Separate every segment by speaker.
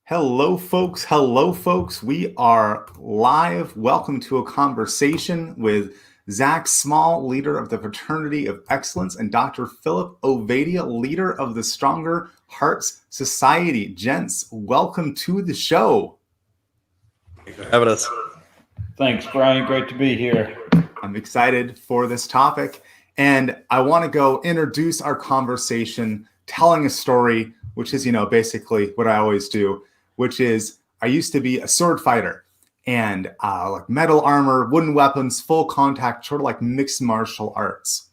Speaker 1: Hello, folks. Hello, folks. We are live. Welcome to a conversation with Zac Small, leader of the Fraternity of Excellence, and Dr. Philip Ovadia, leader of the Stronger Hearts Society. Gents, welcome to the show.
Speaker 2: Thanks for having us.
Speaker 3: Thanks, Brian. Great to be here.
Speaker 1: I'm excited for this topic, and I want to go introduce our conversation, telling a story, which is, basically what I always do, which is I used to be a sword fighter and like metal armor, wooden weapons, full contact, sort of like mixed martial arts.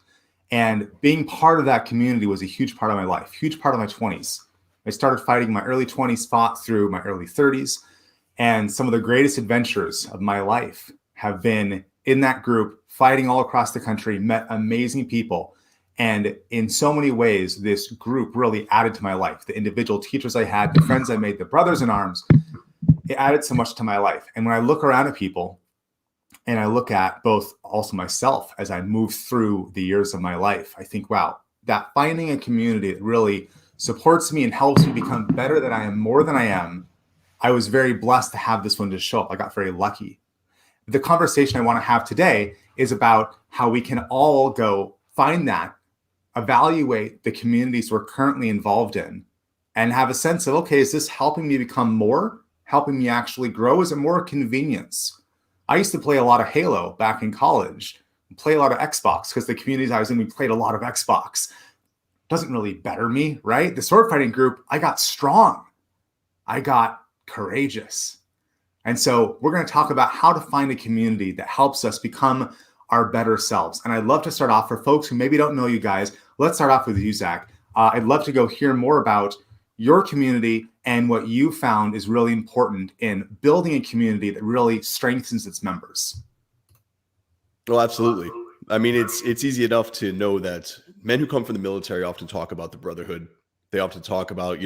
Speaker 1: And being part of that community was a huge part of my life, huge part of my 20s. I started fighting in my early 20s, fought through my early 30s. And some of the greatest adventures of my life have been in that group, fighting all across the country, met amazing people. And in so many ways, this group really added to my life. The individual teachers I had, the friends I made, the brothers in arms, it added so much to my life. And when I look around at people and I look at both also myself as I move through the years of my life, I think, wow, that finding a community that really supports me and helps me become better than I am, more than I am, I was very blessed to have this one to show up. I got very lucky. The conversation I want to have today is about how we can all go find that, evaluate the communities we're currently involved in, and have a sense of, okay, is this helping me become more, helping me actually grow? Is it more convenience? I used to play a lot of Halo back in college, play a lot of Xbox because the communities I was in, we played a lot of Xbox. Doesn't really better me, right? The sword fighting group, I got strong. I got courageous. And so we're going to talk about how to find a community that helps us become our better selves. And I'd love to start off for folks who maybe don't know you guys. Let's start off with you, Zac. I'd love to go hear more about your community and what you found is really important in building a community that really strengthens its members.
Speaker 2: Well, absolutely. I mean, it's easy enough to know that men who come from the military often talk about the brotherhood. They often talk about,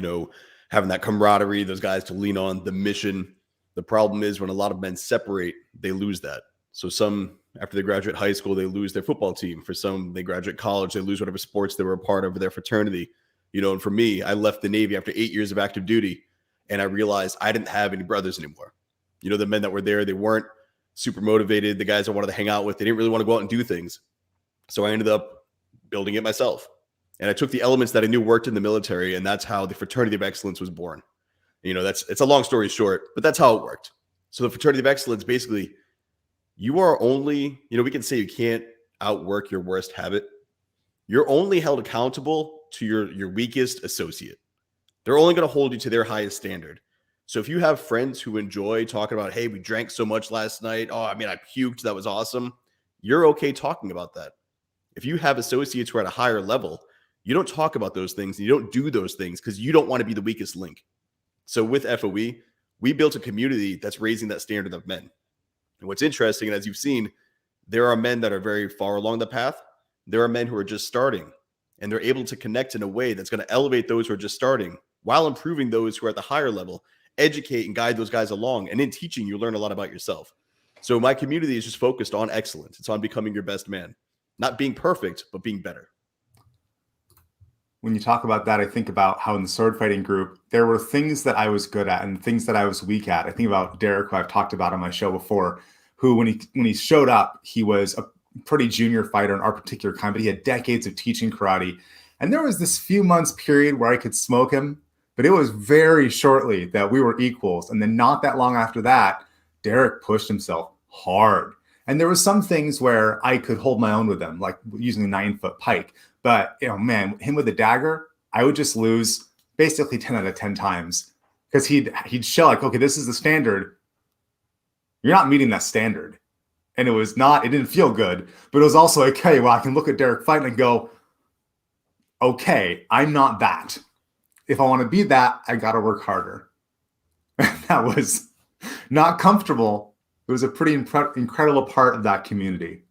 Speaker 2: having that camaraderie, those guys to lean on, the mission. The problem is when a lot of men separate, they lose that. So some, after they graduate high school, they lose their football team. For some, they graduate college, they lose whatever sports they were a part of their fraternity. And for me, I left the Navy after 8 years of active duty, and I realized I didn't have any brothers anymore. The men that were there, they weren't super motivated. The guys I wanted to hang out with, they didn't really want to go out and do things. So I ended up building it myself. And I took the elements that I knew worked in the military, and that's how the Fraternity of Excellence was born. It's a long story short, but that's how it worked. So the Fraternity of Excellence, basically, you are only, we can say you can't outwork your worst habit. You're only held accountable to your weakest associate. They're only going to hold you to their highest standard. So if you have friends who enjoy talking about, hey, we drank so much last night. Oh, I puked. That was awesome. You're okay talking about that. If you have associates who are at a higher level, you don't talk about those things. And you don't do those things because you don't want to be the weakest link. So with FOE, we built a community that's raising that standard of men. And what's interesting, and as you've seen, there are men that are very far along the path. There are men who are just starting, and they're able to connect in a way that's going to elevate those who are just starting while improving those who are at the higher level, educate and guide those guys along. And in teaching, you learn a lot about yourself. So my community is just focused on excellence. It's on becoming your best man, not being perfect, but being better.
Speaker 1: When you talk about that, I think about how in the sword fighting group, there were things that I was good at and things that I was weak at. I think about Derek, who I've talked about on my show before, who when he showed up, he was a pretty junior fighter in our particular kind, but he had decades of teaching karate. And there was this few months period where I could smoke him, but it was very shortly that we were equals. And then not that long after that, Derek pushed himself hard. And there was some things where I could hold my own with him, like using a 9-foot pike. But, man, him with a dagger, I would just lose basically 10 out of 10 times because he'd show like, okay, this is the standard. You're not meeting that standard. And it didn't feel good, but it was also like, okay, well, I can look at Derek fight and go, okay, I'm not that. If I want to be that, I got to work harder. That was not comfortable. It was a pretty incredible part of that community.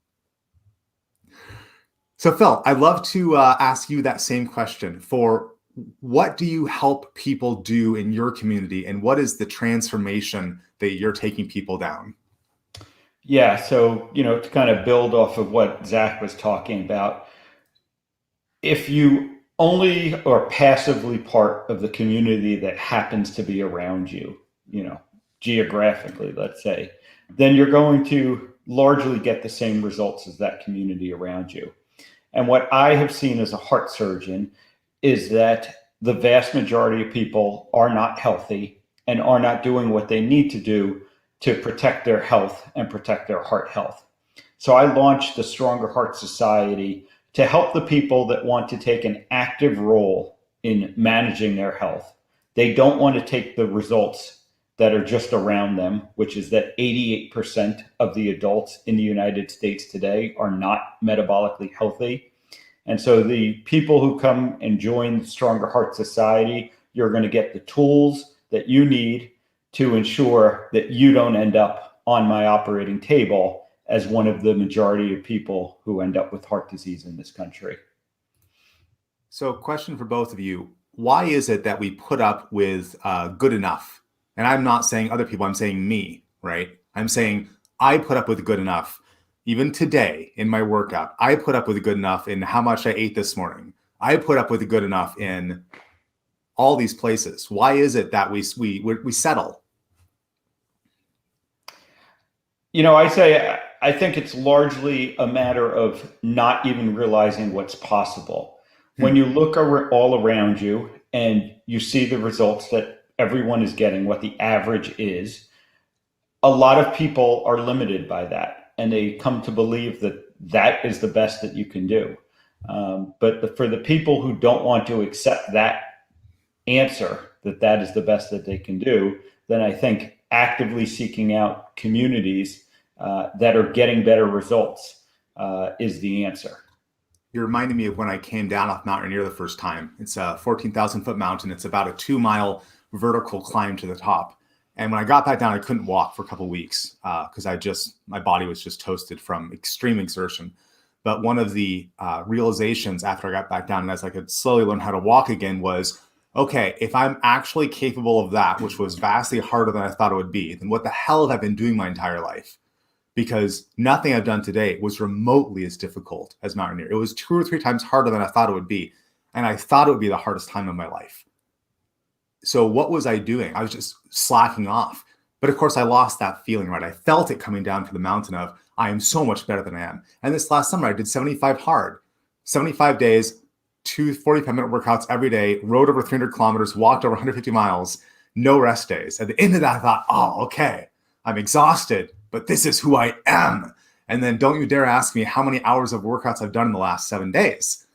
Speaker 1: So Phil, I'd love to ask you that same question. For what do you help people do in your community, and what is the transformation that you're taking people down?
Speaker 3: Yeah, so, to kind of build off of what Zac was talking about, if you only or passively part of the community that happens to be around you, geographically, let's say, then you're going to largely get the same results as that community around you. And what I have seen as a heart surgeon is that the vast majority of people are not healthy and are not doing what they need to do to protect their health and protect their heart health. So I launched the Stronger Heart Society to help the people that want to take an active role in managing their health. They don't want to take the results that are just around them, which is that 88% of the adults in the United States today are not metabolically healthy. And so the people who come and join the Stronger Heart Society, you're going to get the tools that you need to ensure that you don't end up on my operating table as one of the majority of people who end up with heart disease in this country.
Speaker 1: So, question for both of you. Why is it that we put up with good enough? And I'm not saying other people, I'm saying me, right? I'm saying I put up with good enough. Even today in my workout, I put up with good enough in how much I ate this morning. I put up with good enough in all these places. Why is it that we settle?
Speaker 3: I think it's largely a matter of not even realizing what's possible. When you look all around you and you see the results that everyone is getting, what the average is, a lot of people are limited by that, and they come to believe that that is the best that you can do. But for the people who don't want to accept that answer, that that is the best that they can do, then I think actively seeking out communities that are getting better results is the answer.
Speaker 1: You're reminding me of when I came down off Mount Rainier the first time. It's a 14,000-foot mountain. It's about a 2-mile vertical climb to the top. And when I got back down, I couldn't walk for a couple of weeks because my body was just toasted from extreme exertion. But one of the realizations after I got back down and as I could slowly learn how to walk again was, okay, if I'm actually capable of that, which was vastly harder than I thought it would be, then what the hell have I been doing my entire life? Because nothing I've done today was remotely as difficult as Mount Rainier. It was 2 or 3 times harder than I thought it would be. And I thought it would be the hardest time of my life. So what was I doing? I was just slacking off. But of course, I lost that feeling, right? I felt it coming down from the mountain of, I am so much better than I am. And this last summer, I did 75 hard. 75 days, 2 45-minute workouts every day, rode over 300 kilometers, walked over 150 miles, no rest days. At the end of that, I thought, oh, okay, I'm exhausted, but this is who I am. And then don't you dare ask me how many hours of workouts I've done in the last 7 days.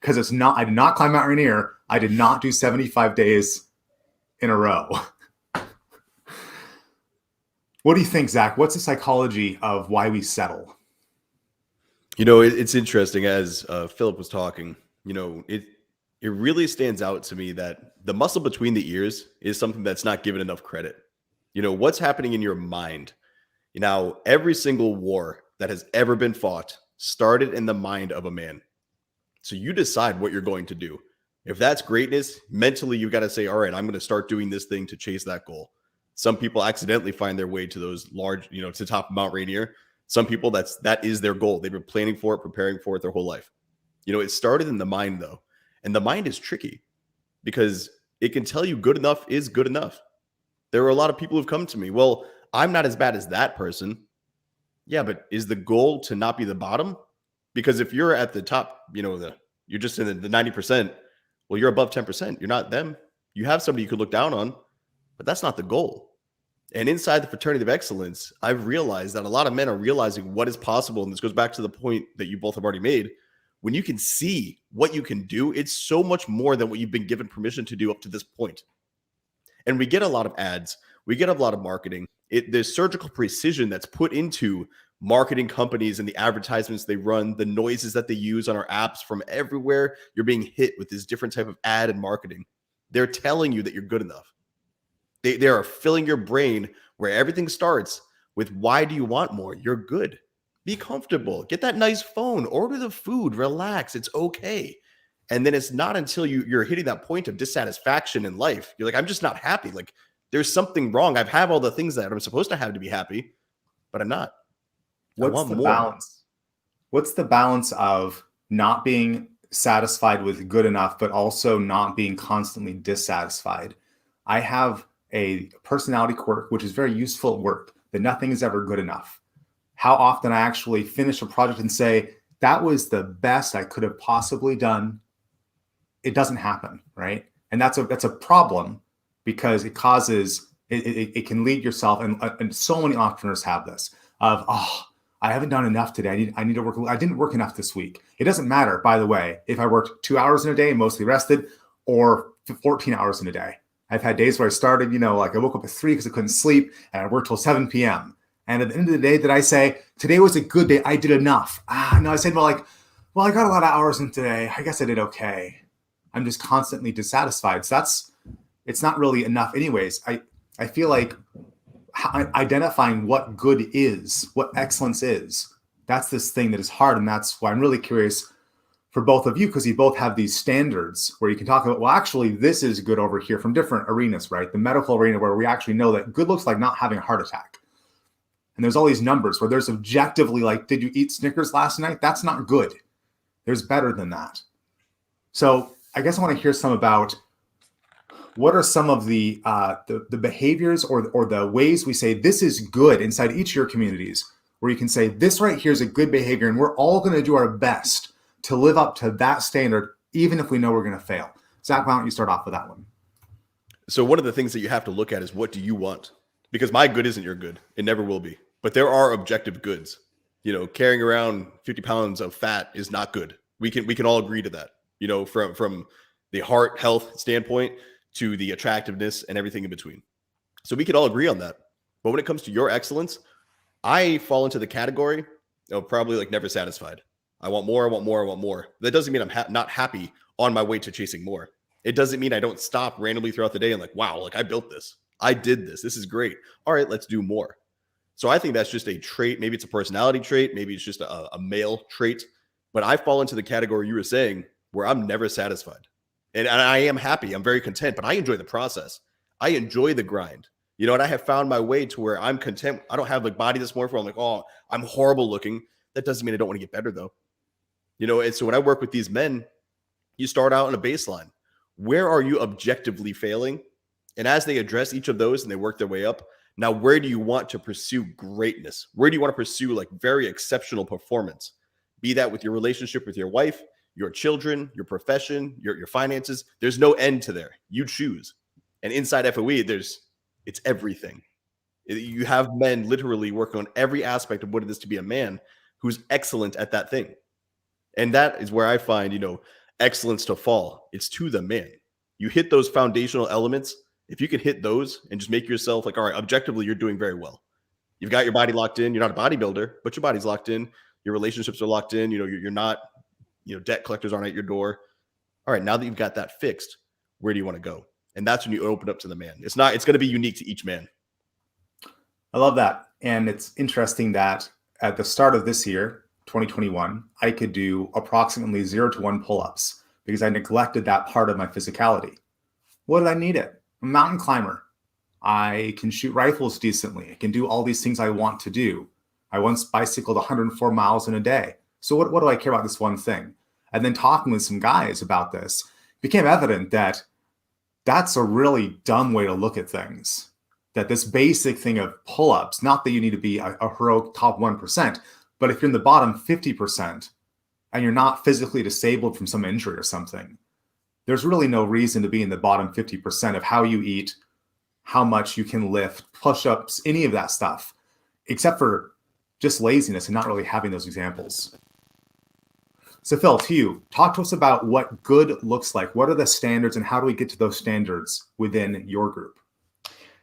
Speaker 1: Because I did not climb Mount Rainier. I did not do 75 days in a row. What do you think, Zach? What's the psychology of why we settle?
Speaker 2: It's interesting as Philip was talking, it really stands out to me that the muscle between the ears is something that's not given enough credit. What's happening in your mind? Every single war that has ever been fought started in the mind of a man. So you decide what you're going to do. If that's greatness, mentally, you've got to say, all right, I'm going to start doing this thing to chase that goal. Some people accidentally find their way to those large, to the top of Mount Rainier. Some people, that is their goal. They've been planning for it, preparing for it their whole life. It started in the mind, though. And the mind is tricky because it can tell you good enough is good enough. There are a lot of people who've come to me, well, I'm not as bad as that person. Yeah, but is the goal to not be the bottom? Because if you're at the top, you're just in the 90%, well, you're above 10%. You're not them. You have somebody you could look down on, but that's not the goal. And inside the Fraternity of Excellence, I've realized that a lot of men are realizing what is possible. And this goes back to the point that you both have already made. When you can see what you can do, it's so much more than what you've been given permission to do up to this point. And we get a lot of ads. We get a lot of marketing. There's surgical precision that's put into marketing companies and the advertisements they run, the noises that they use on our apps from everywhere. You're being hit with this different type of ad and marketing. They're telling you that you're good enough. They are filling your brain where everything starts with, why do you want more? You're good. Be comfortable. Get that nice phone. Order the food. Relax. It's okay. And then it's not until you're hitting that point of dissatisfaction in life. You're like, I'm just not happy. Like, there's something wrong. I've had all the things that I'm supposed to have to be happy, but I'm not.
Speaker 1: What's the balance? What's the balance of not being satisfied with good enough, but also not being constantly dissatisfied. I have a personality quirk, which is very useful at work, that nothing is ever good enough. How often I actually finish a project and say, that was the best I could have possibly done. It doesn't happen, right? And that's a problem, because it causes, it can lead yourself, and so many entrepreneurs have this, of, oh, I haven't done enough today. I need to work. I didn't work enough this week. It doesn't matter, by the way, if I worked 2 hours in a day, mostly rested, or 14 hours in a day. I've had days where I started, like I woke up at 3 because I couldn't sleep, and I worked till 7 p.m. And at the end of the day, did I say, today was a good day, I did enough? No, I said, well, I got a lot of hours in today. I guess I did okay. I'm just constantly dissatisfied. So it's not really enough anyways. I feel like identifying what good is, what excellence is, that's this thing that is hard. And that's why I'm really curious for both of you, because you both have these standards where you can talk about, well, actually, this is good over here, from different arenas, right? The medical arena, where we actually know that good looks like not having a heart attack. And there's all these numbers where there's objectively, like, did you eat Snickers last night? That's not good. There's better than that. So I guess I want to hear some about, what are some of the behaviors or the ways we say this is good inside each of your communities, where you can say this right here is a good behavior, and we're all going to do our best to live up to that standard, even if we know we're going to fail. Zac, why don't you start off with that one?
Speaker 2: So one of the things that you have to look at is, what do you want? Because my good isn't your good. It never will be. But there are objective goods. Carrying around 50 pounds of fat is not good. We can all agree to that. From the heart health standpoint to the attractiveness and everything in between. So we could all agree on that. But when it comes to your excellence, I fall into the category of probably like never satisfied. I want more, I want more, I want more. That doesn't mean I'm not happy on my way to chasing more. It doesn't mean I don't stop randomly throughout the day and like, wow, like I built this. I did this. This is great. All right, let's do more. So I think that's just a trait. Maybe it's a personality trait. Maybe it's just a male trait. But I fall into the category you were saying, where I'm never satisfied. And I am happy. I'm very content, but I enjoy the process. I enjoy the grind. And I have found my way to where I'm content. I don't have like body dysmorphia. I'm like, oh, I'm horrible looking. That doesn't mean I don't want to get better though. And so when I work with these men, you start out on a baseline. Where are you objectively failing? And as they address each of those and they work their way up, now where do you want to pursue greatness? Where do you want to pursue like very exceptional performance? Be that with your relationship with your wife, your children, your profession, your finances. There's no end to there. You choose. And inside FOE, it's everything. You have men literally working on every aspect of what it is to be a man who's excellent at that thing. And that is where I find, excellence to fall. It's to the man. You hit those foundational elements. If you can hit those and just make yourself like, all right, objectively, you're doing very well. You've got your body locked in. You're not a bodybuilder, but your body's locked in. Your relationships are locked in. You're not, debt collectors aren't at your door. All right, now that you've got that fixed, where do you want to go? And that's when you open up to the man. It's going to be unique to each man.
Speaker 1: I love that. And it's interesting that at the start of this year, 2021, I could do approximately 0 to 1 pull-ups because I neglected that part of my physicality. What did I need it? I'm a mountain climber. I can shoot rifles decently. I can do all these things I want to do. I once bicycled 104 miles in a day. So what do I care about this one thing? And then talking with some guys about this, it became evident that that's a really dumb way to look at things. That this basic thing of pull-ups, not that you need to be a heroic top 1%, but if you're in the bottom 50% and you're not physically disabled from some injury or something, there's really no reason to be in the bottom 50% of how you eat, how much you can lift, push-ups, any of that stuff, except for just laziness and not really having those examples. So Phil, to you, talk to us about what good looks like. What are the standards and how do we get to those standards within your group?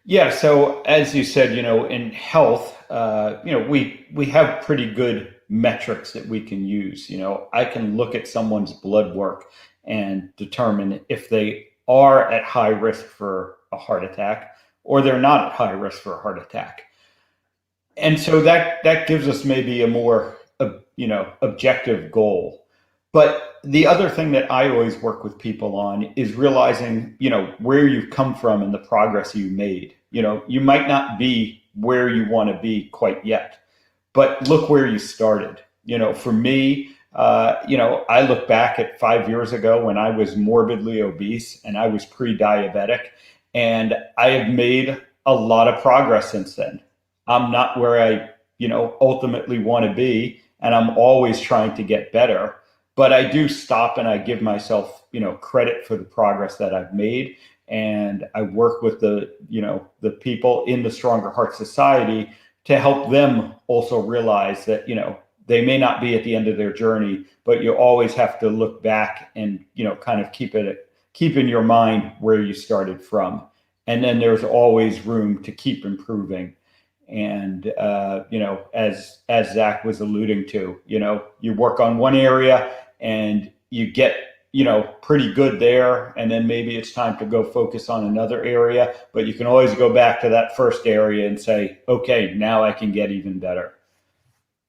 Speaker 3: Yeah. So as you said, in health, we have pretty good metrics that we can use. I can look at someone's blood work and determine if they are at high risk for a heart attack or they're not at high risk for a heart attack. And so that gives us maybe a more, objective goal. But the other thing that I always work with people on is realizing, where you've come from and the progress you made. You might not be where you want to be quite yet, but look where you started. For me, I look back at 5 years ago when I was morbidly obese and I was pre-diabetic, and I have made a lot of progress since then. I'm not where I, ultimately want to be, and I'm always trying to get better. But I do stop and I give myself, credit for the progress that I've made. And I work with the people in the Stronger Heart Society to help them also realize that, they may not be at the end of their journey, but you always have to look back and, kind of keep in your mind where you started from. And then there's always room to keep improving. And, as Zac was alluding to, you work on one area and you get, pretty good there. And then maybe it's time to go focus on another area, but you can always go back to that first area and say, okay, now I can get even better.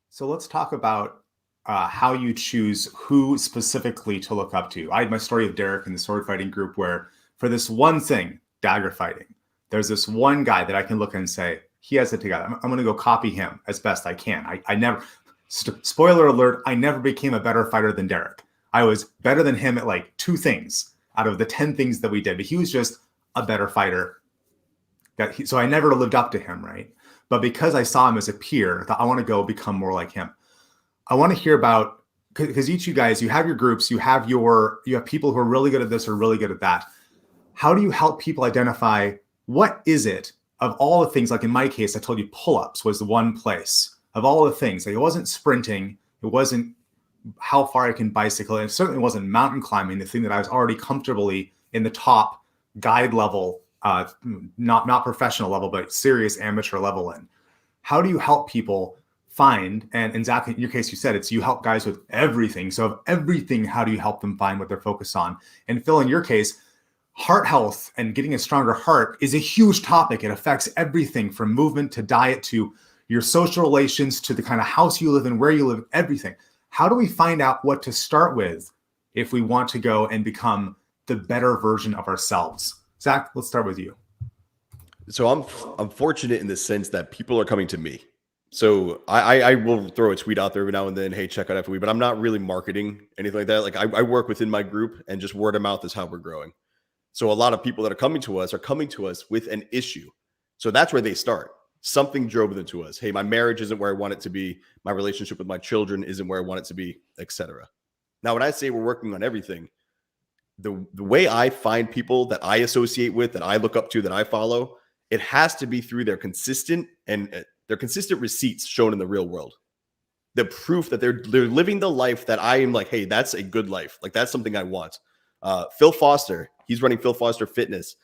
Speaker 1: So let's talk about how you choose who specifically to look up to. I had my story of Derek in the sword fighting group where for this one thing, dagger fighting, there's this one guy that I can look at and say, he has it together. I'm going to go copy him as best I can. I never, spoiler alert, I never became a better fighter than Derek. I was better than him at like 2 things out of the 10 things that we did, but he was just a better fighter. So I never lived up to him, right? But because I saw him as a peer, I thought I want to go become more like him. I want to hear about, because each of you guys, you have your groups, you have people who are really good at this or really good at that. How do you help people identify what is it of all the things? Like in my case, I told you pull-ups was the one place of all the things. Like it wasn't sprinting, it wasn't how far I can bicycle, and it certainly wasn't mountain climbing, the thing that I was already comfortably in the top guide level, not professional level, but serious amateur level in. How do you help people find, and Zac, in your case, you said you help guys with everything. So of everything, how do you help them find what they're focused on? And Phil, in your case, heart health and getting a stronger heart is a huge topic. It affects everything from movement to diet to your social relations to the kind of house you live in, where you live, everything. How do we find out what to start with if we want to go and become the better version of ourselves? Zac, let's start with you.
Speaker 2: So I'm fortunate in the sense that people are coming to me. So I will throw a tweet out there every now and then, hey, check out FOE, but I'm not really marketing anything like that. Like I work within my group, and just word of mouth is how we're growing. So a lot of people that are coming to us with an issue. So that's where they start. Something drove them to us. Hey, my marriage isn't where I want it to be. My relationship with my children isn't where I want it to be, etc. Now, when I say we're working on everything, the way I find people that I associate with, that I look up to, that I follow, it has to be through their consistent receipts shown in the real world. The proof that they're living the life that I am like, hey, that's a good life. Like that's something I want. Phil Foster, he's running Phil Foster Fitness.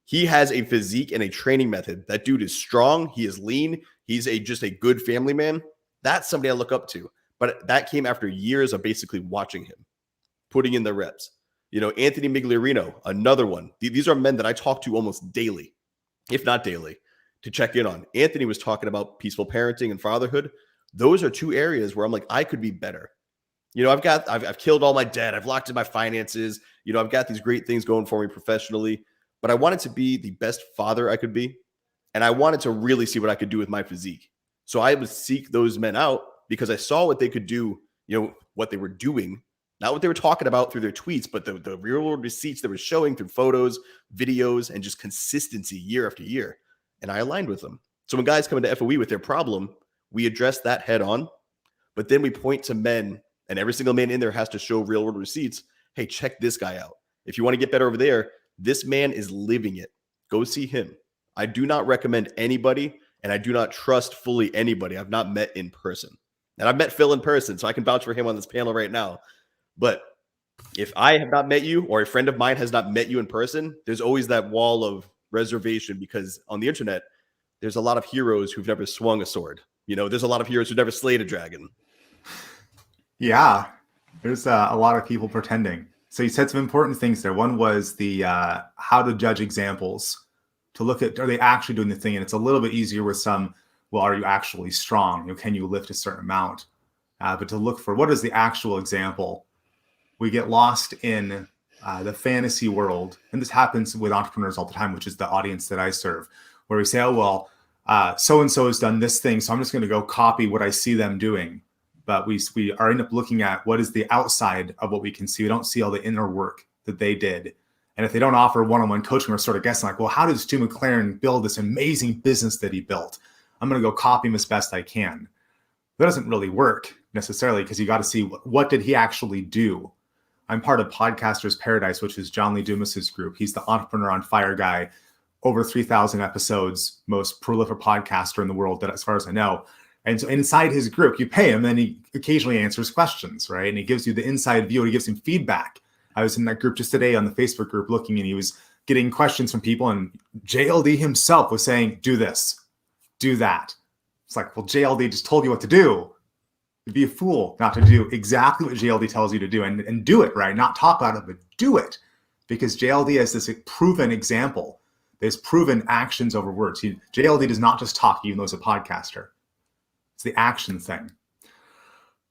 Speaker 2: He has a physique and a training method. That dude is strong. He is lean. He's just a good family man. That's somebody I look up to. But that came after years of basically watching him, putting in the reps. Anthony Migliorino, another one. These are men that I talk to almost daily, if not daily, to check in on. Anthony was talking about peaceful parenting and fatherhood. Those are 2 areas where I'm like, I could be better. I've killed all my debt. I've locked in my finances. I've got these great things going for me professionally, but I wanted to be the best father I could be. And I wanted to really see what I could do with my physique. So I would seek those men out because I saw what they could do, what they were doing, not what they were talking about through their tweets, but the real world receipts they were showing through photos, videos, and just consistency year after year. And I aligned with them. So when guys come into FOE with their problem, we address that head on, but then we point to men, and every single man in there has to show real world receipts. Hey, check this guy out. If you want to get better over there, this man is living it. Go see him. I do not recommend anybody, and I do not trust fully anybody I've not met in person. And I've met Phil in person, so I can vouch for him on this panel right now. But if I have not met you, or a friend of mine has not met you in person, there's always that wall of reservation, because on the internet, there's a lot of heroes who've never swung a sword. There's a lot of heroes who've never slayed a dragon.
Speaker 1: Yeah, there's a lot of people pretending. So you said some important things there. One was the how to judge examples, to look at, are they actually doing the thing? And it's a little bit easier with some, well, are you actually strong? Can you lift a certain amount? But to look for what is the actual example. We get lost in the fantasy world. And this happens with entrepreneurs all the time, which is the audience that I serve, where we say, oh, well, so-and-so has done this thing, so I'm just going to go copy what I see them doing. but we are end up looking at what is the outside of what we can see. We don't see all the inner work that they did. And if they don't offer one-on-one coaching, we're sort of guessing like, well, how does Stu McLaren build this amazing business that he built? I'm going to go copy him as best I can. That doesn't really work necessarily, because you got to see what did he actually do. I'm part of Podcasters Paradise, which is John Lee Dumas's group. He's the Entrepreneur on Fire guy, over 3,000 episodes, most prolific podcaster in the world, that as far as I know. And so inside his group, you pay him and he occasionally answers questions, right? And he gives you the inside view, and he gives him feedback. I was in that group just today on the Facebook group looking, and he was getting questions from people, and JLD himself was saying, do this, do that. It's like, well, JLD just told you what to do. You'd be a fool not to do exactly what JLD tells you to do, and do it, right? Not talk about it, but do it. Because JLD has this proven example. There's proven actions over words. JLD does not just talk, even though he's a podcaster. It's the action thing.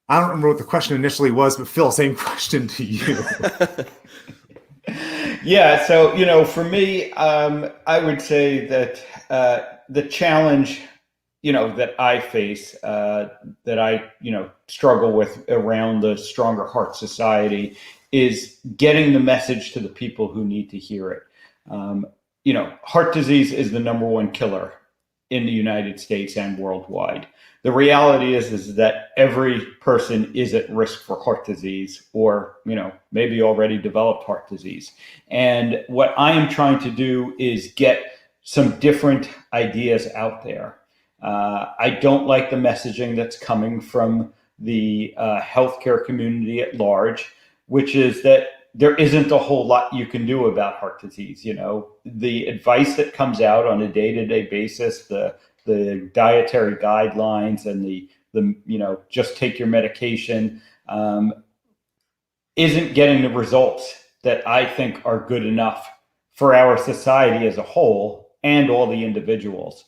Speaker 1: I don't remember what the question initially was, but Phil, same question to you.
Speaker 3: Yeah. So, for me, I would say that the challenge, that I face, that I, struggle with around the Stronger Heart Society is getting the message to the people who need to hear it. Heart disease is the number one killer in the United States and worldwide. The reality is that every person is at risk for heart disease, or, maybe already developed heart disease. And what I am trying to do is get some different ideas out there. I don't like the messaging that's coming from the healthcare community at large, which is that there isn't a whole lot you can do about heart disease. The advice that comes out on a day-to-day basis, the dietary guidelines, and the just take your medication, isn't getting the results that I think are good enough for our society as a whole and all the individuals.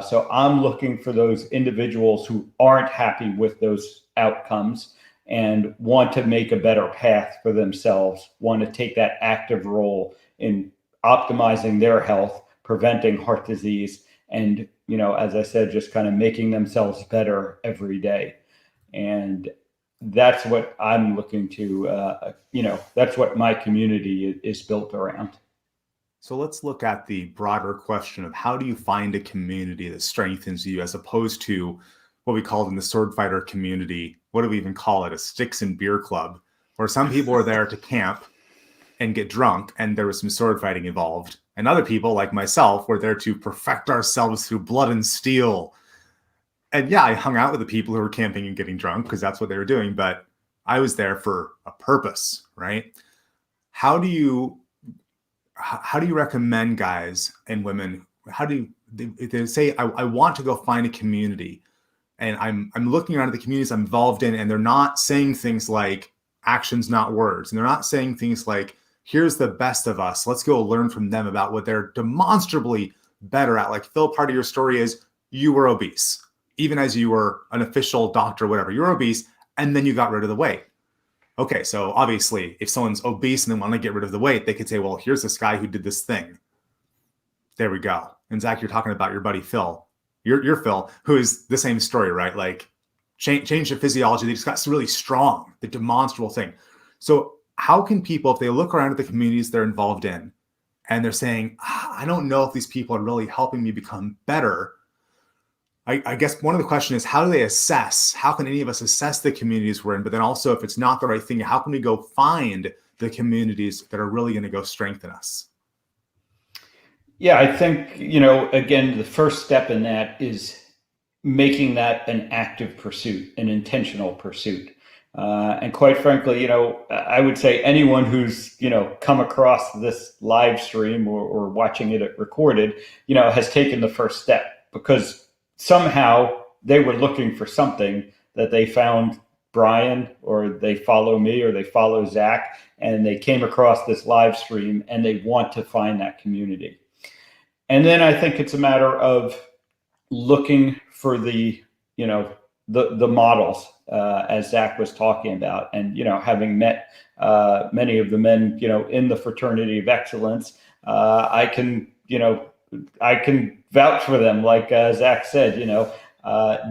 Speaker 3: So I'm looking for those individuals who aren't happy with those outcomes and want to make a better path for themselves, want to take that active role in optimizing their health, preventing heart disease, and, as I said, just kind of making themselves better every day. And that's what I'm looking to, that's what my community is built around.
Speaker 1: So let's look at the broader question of how do you find a community that strengthens you, as opposed to what we called in the sword fighter community. What do we even call it? A sticks and beer club, where some people are there to camp and get drunk, and there was some sword fighting involved. And other people, like myself, were there to perfect ourselves through blood and steel. And yeah, I hung out with the people who were camping and getting drunk because that's what they were doing, but I was there for a purpose, right? How do you recommend guys and women, if they say, I want to go find a community, and I'm looking around at the communities I'm involved in, and they're not saying things like actions, not words. And they're not saying things like, here's the best of us, let's go learn from them about what they're demonstrably better at. Like, Phil, part of your story is you were obese, even as you were an official doctor, whatever, you were obese, and then you got rid of the weight. Okay, so obviously, if someone's obese and they want to get rid of the weight, they could say, well, here's this guy who did this thing. There we go. And Zac, you're talking about your buddy Phil. You're Phil, who is the same story, right? Like, change the physiology. They just got really strong, the demonstrable thing. So how can people, if they look around at the communities they're involved in, and they're saying, I don't know if these people are really helping me become better, I guess one of the questions is, how do they assess? How can any of us assess the communities we're in? But then also, if it's not the right thing, how can we go find the communities that are really going to go strengthen us?
Speaker 3: Yeah, I think, again, the first step in that is making that an active pursuit, an intentional pursuit. And quite frankly, I would say anyone who's, come across this live stream or watching it recorded, has taken the first step, because somehow they were looking for something that they found Brian, or they follow me, or they follow Zac, and they came across this live stream and they want to find that community. And then I think it's a matter of looking for the models, as Zac was talking about, and, having met many of the men, in the Fraternity of Excellence, I can vouch for them. Like Zac said,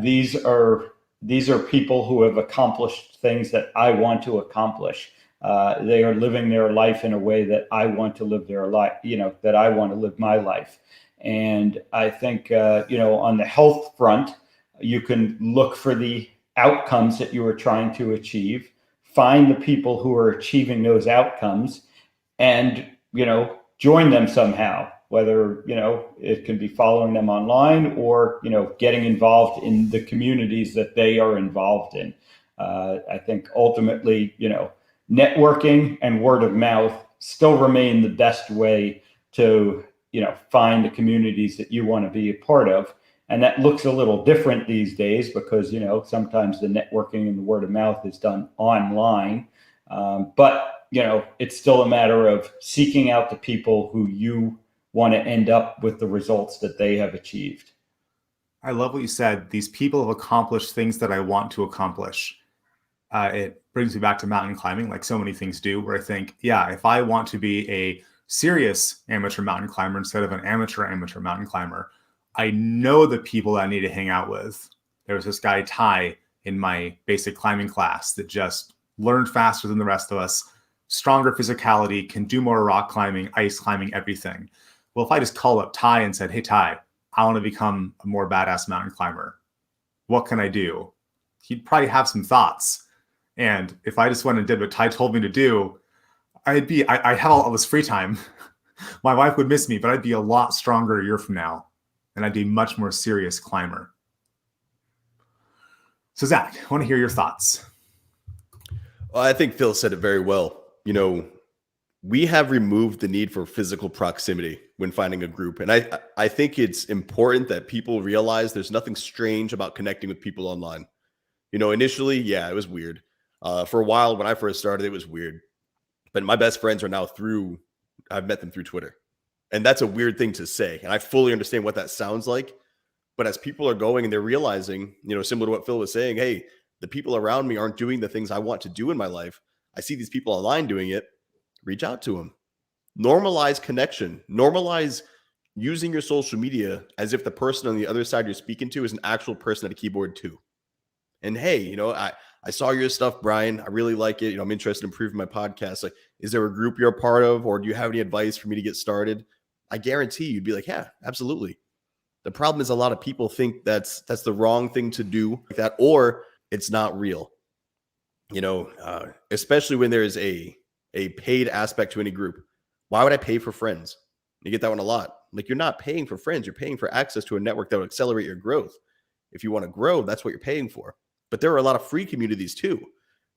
Speaker 3: these are these are people who have accomplished things that I want to accomplish. They are living their life in a way that I want to live their life, that I want to live my life. And I think, on the health front, you can look for the outcomes that you are trying to achieve, find the people who are achieving those outcomes, and, join them somehow, whether, it can be following them online or, getting involved in the communities that they are involved in. I think ultimately, networking and word of mouth still remain the best way to, find the communities that you want to be a part of. And that looks a little different these days because, sometimes the networking and the word of mouth is done online. But it's still a matter of seeking out the people who you want to end up with the results that they have achieved.
Speaker 1: I love what you said. These people have accomplished things that I want to accomplish. It brings me back to mountain climbing, like so many things do, where I think, yeah, if I want to be a serious amateur mountain climber instead of an amateur mountain climber, I know the people that I need to hang out with. There was this guy, Ty, in my basic climbing class that just learned faster than the rest of us, stronger physicality, can do more rock climbing, ice climbing, everything. Well, if I just called up Ty and said, hey, Ty, I want to become a more badass mountain climber, what can I do? He'd probably have some thoughts. And if I just went and did what Ty told me to do, I have all this free time. My wife would miss me, but I'd be a lot stronger a year from now. And I'd be a much more serious climber. So Zac, I want to hear your thoughts.
Speaker 2: Well, I think Phil said it very well. We have removed the need for physical proximity when finding a group. And I think it's important that people realize there's nothing strange about connecting with people online. Initially, yeah, it was weird. For a while, when I first started, it was weird. But my best friends are now I've met them through Twitter. And that's a weird thing to say. And I fully understand what that sounds like. But as people are going and they're realizing, similar to what Phil was saying, hey, the people around me aren't doing the things I want to do in my life. I see these people online doing it. Reach out to them. Normalize connection. Normalize using your social media as if the person on the other side you're speaking to is an actual person at a keyboard too. And hey, I saw your stuff, Brian. I really like it. I'm interested in improving my podcast. Like, is there a group you're a part of, or do you have any advice for me to get started? I guarantee you'd be like, yeah, absolutely. The problem is a lot of people think that's the wrong thing to do like that, or it's not real. Especially when there's a paid aspect to any group. Why would I pay for friends? You get that one a lot. Like, you're not paying for friends. You're paying for access to a network that will accelerate your growth. If you want to grow, that's what you're paying for. But there are a lot of free communities too.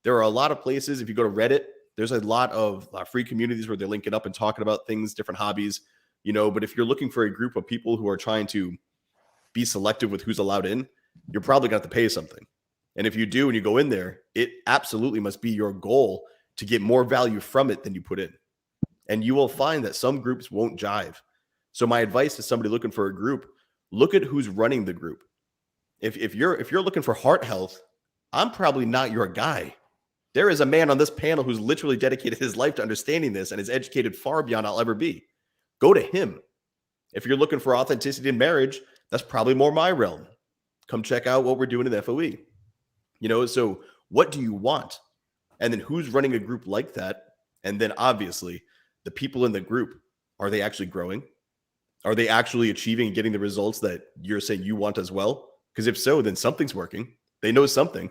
Speaker 2: There are a lot of places. If you go to Reddit, there's a lot of free communities where they're linking up and talking about things, different hobbies, but if you're looking for a group of people who are trying to be selective with who's allowed in, you're probably going to have to pay something. And if you do, and you go in there, it absolutely must be your goal to get more value from it than you put in. And you will find that some groups won't jive. So my advice to somebody looking for a group, look at who's running the group. If you're looking for heart health, I'm probably not your guy. There is a man on this panel who's literally dedicated his life to understanding this and is educated far beyond I'll ever be. Go to him. If you're looking for authenticity in marriage, that's probably more my realm. Come check out what we're doing in the FOE. So what do you want? And then who's running a group like that? And then obviously the people in the group, are they actually growing? Are they actually achieving and getting the results that you're saying you want as well? Because if so, then something's working. They know something.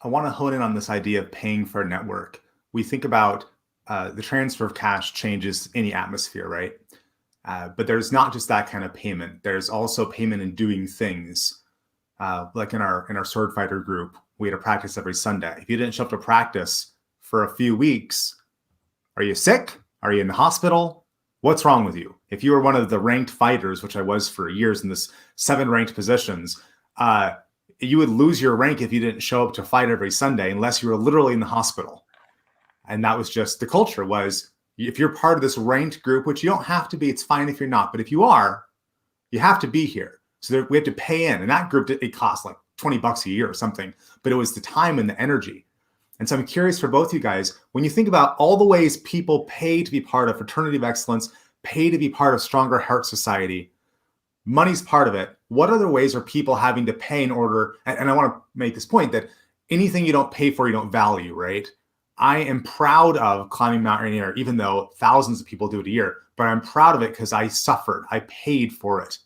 Speaker 1: I want to hone in on this idea of paying for a network. We think about the transfer of cash changes any atmosphere, right? But there's not just that kind of payment. There's also payment in doing things. Like in our sword fighter group, we had a practice every Sunday. If you didn't show up to practice for a few weeks, are you sick? Are you in the hospital? What's wrong with you? If you were one of the ranked fighters, which I was for years in this 7 ranked positions, you would lose your rank if you didn't show up to fight every Sunday unless you were literally in the hospital. And that was just the culture was, if you're part of this ranked group, which you don't have to be, it's fine if you're not, but if you are, you have to be here. So we have to pay in. And that group, it cost like $20 a year or something, but it was the time and the energy. And so I'm curious for both you guys, when you think about all the ways people pay to be part of Fraternity of Excellence, pay to be part of Stronger Heart Society, money's part of it. what other ways are people having to pay in order? And I want to make this point that anything you don't pay for, you don't value, right? I am proud of climbing Mount Rainier, even though thousands of people do it a year, but I'm proud of it because I suffered. I paid for it.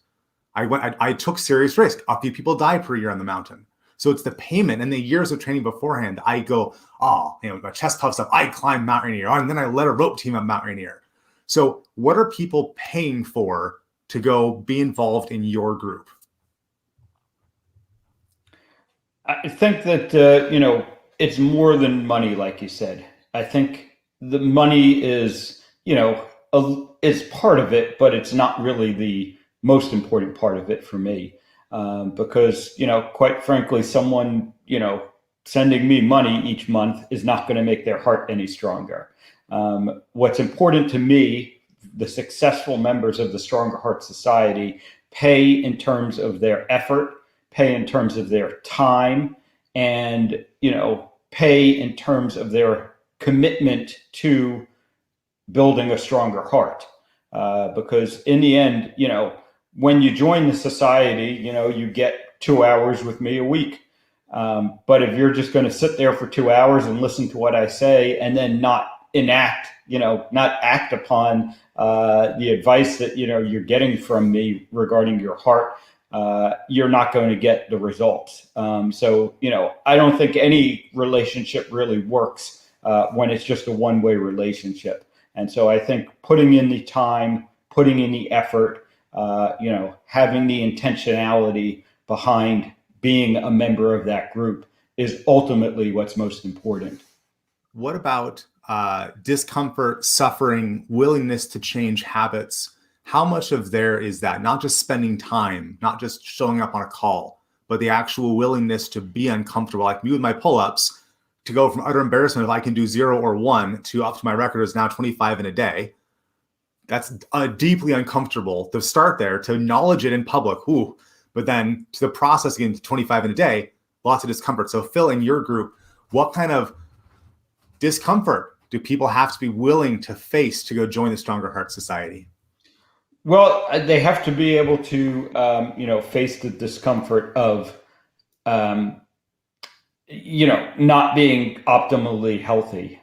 Speaker 1: I took serious risk. A few people die per year on the mountain. So it's the payment and the years of training beforehand. I go, oh, my chest puffs up. I climb Mount Rainier. And then I led a rope team up Mount Rainier. So what are people paying for to go be involved in your group?
Speaker 3: I think that, it's more than money, like you said. I think the money is, is part of it, but it's not really the most important part of it for me. Because, quite frankly, someone, sending me money each month is not going to make their heart any stronger. What's important to me, the successful members of the Stronger Heart Society pay in terms of their effort, pay in terms of their time, and, pay in terms of their commitment to building a stronger heart. Because in the end, when you join the society, you get 2 hours with me a week. But if you're just going to sit there for 2 hours and listen to what I say and then not enact, not act upon the advice that, you're getting from me regarding your heart, you're not going to get the results. So, I don't think any relationship really works when it's just a one-way relationship. And so I think putting in the time, putting in the effort, having the intentionality behind being a member of that group is ultimately what's most important.
Speaker 1: What about discomfort, suffering, willingness to change habits? How much of there is that? Not just spending time, not just showing up on a call, but the actual willingness to be uncomfortable. Like me with my pull-ups, to go from utter embarrassment if I can do 0 or 1 to up to my record is now 25 in a day. That's deeply uncomfortable to start there, to acknowledge it in public. Ooh. But then to the process again, to 25 in a day, lots of discomfort. So Phil, in your group, what kind of discomfort do people have to be willing to face to go join the Stronger Heart Society?
Speaker 3: Well, they have to be able to, face the discomfort of, not being optimally healthy.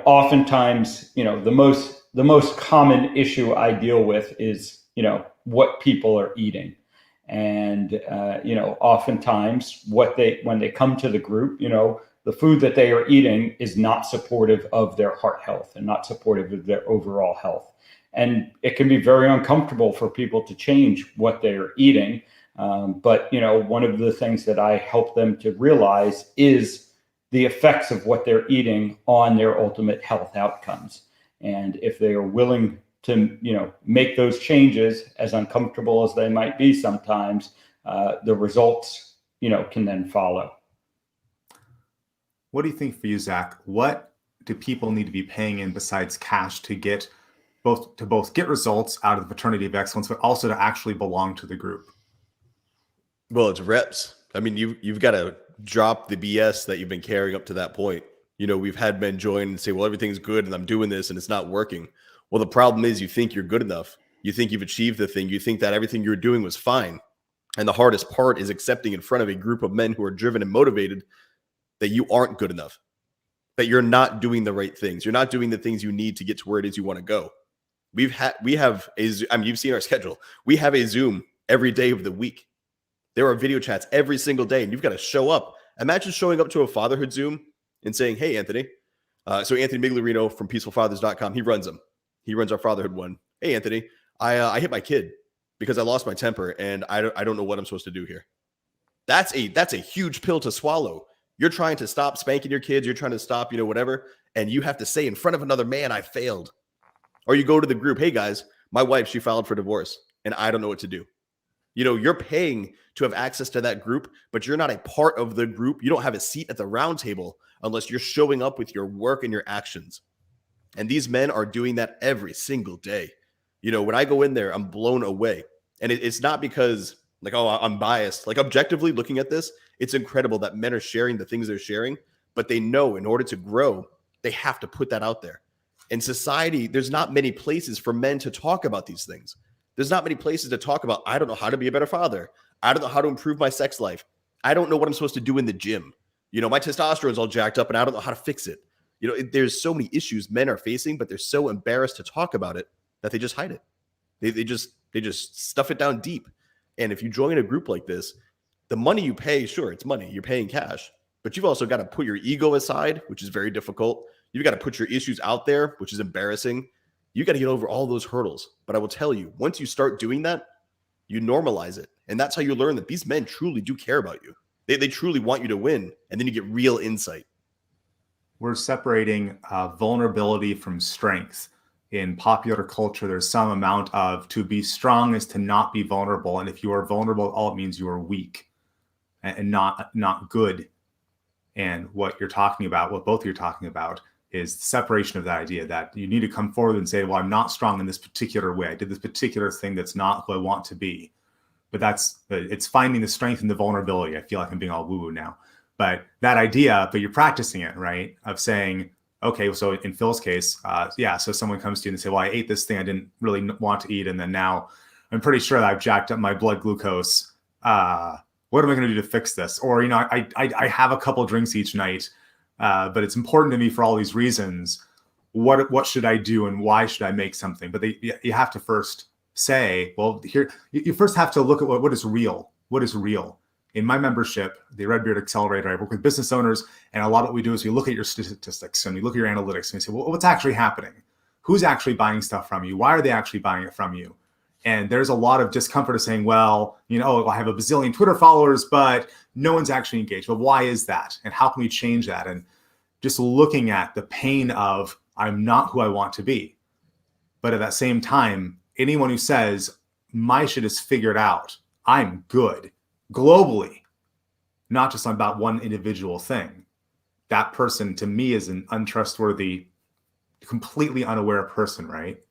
Speaker 3: Oftentimes, the most common issue I deal with is, what people are eating. And, oftentimes when they come to the group, the food that they are eating is not supportive of their heart health and not supportive of their overall health. And it can be very uncomfortable for people to change what they're eating. But one of the things that I help them to realize is the effects of what they're eating on their ultimate health outcomes. And if they are willing to, make those changes, as uncomfortable as they might be sometimes, the results, can then follow.
Speaker 1: What do you think for you, Zac? What do people need to be paying in besides cash to get both get results out of the Fraternity of Excellence, but also to actually belong to the group?
Speaker 2: Well, it's reps. I mean, you've got to drop the BS that you've been carrying up to that point. We've had men join and say, well, everything's good and I'm doing this and it's not working. Well, the problem is you think you're good enough. You think you've achieved the thing. You think that everything you're doing was fine. And the hardest part is accepting in front of a group of men who are driven and motivated that you aren't good enough, that you're not doing the right things. You're not doing the things you need to get to where it is you want to go. You've seen our schedule. We have a Zoom every day of the week. There are video chats every single day, and you've got to show up. Imagine showing up to a fatherhood Zoom and saying, hey, Anthony. So Anthony Miglierino from peacefulfathers.com, he runs them. He runs our fatherhood one. Hey, Anthony, I hit my kid because I lost my temper, and I don't know what I'm supposed to do here. That's a huge pill to swallow. You're trying to stop spanking your kids. You're trying to stop, whatever. And you have to say in front of another man, I failed. Or you go to the group, hey, guys, my wife, she filed for divorce, and I don't know what to do. You're paying to have access to that group, but you're not a part of the group. You don't have a seat at the round table unless you're showing up with your work and your actions. And these men are doing that every single day. When I go in there, I'm blown away. And it's not because I'm biased. Objectively looking at this, it's incredible that men are sharing the things they're sharing, but they know in order to grow, they have to put that out there. In society, there's not many places for men to talk about these things. There's not many places to talk about, I don't know how to be a better father. I don't know how to improve my sex life. I don't know what I'm supposed to do in the gym. My testosterone's all jacked up and I don't know how to fix it. There's so many issues men are facing, but they're so embarrassed to talk about it that they just hide it. They just stuff it down deep. And if you join a group like this, the money you pay, sure, it's money. You're paying cash. But you've also got to put your ego aside, which is very difficult. You've got to put your issues out there, which is embarrassing. You got to get over all those hurdles. But I will tell you, once you start doing that, you normalize it. And that's how you learn that these men truly do care about you. They truly want you to win. And then you get real insight.
Speaker 1: We're separating vulnerability from strength. In popular culture, there's some amount of to be strong is to not be vulnerable. And if you are vulnerable, all it means you are weak and not good. And what you're talking about, what both of you are talking about, is the separation of that idea that you need to come forward and say, well, I'm not strong in this particular way. I did this particular thing that's not who I want to be. But it's finding the strength and the vulnerability. I feel like I'm being all woo-woo now. But that idea, but you're practicing it, right? Of saying, okay, so in Phil's case, so someone comes to you and say, well, I ate this thing I didn't really want to eat. And then now I'm pretty sure that I've jacked up my blood glucose. What am I going to do to fix this? Or, I have a couple drinks each night, but it's important to me for all these reasons. What should I do and why should I make something? But you have to first say, well, here, you first have to look at what is real. What is real? In my membership, the Redbeard Accelerator, I work with business owners, and a lot of what we do is we look at your statistics and we look at your analytics and we say, well, what's actually happening? Who's actually buying stuff from you? Why are they actually buying it from you? And there's a lot of discomfort of saying, well, I have a bazillion Twitter followers, but no one's actually engaged. But why is that? And how can we change that? And just looking at the pain of I'm not who I want to be. But at that same time, anyone who says my shit is figured out, I'm good globally, not just about one individual thing. That person to me is an untrustworthy, completely unaware person, right?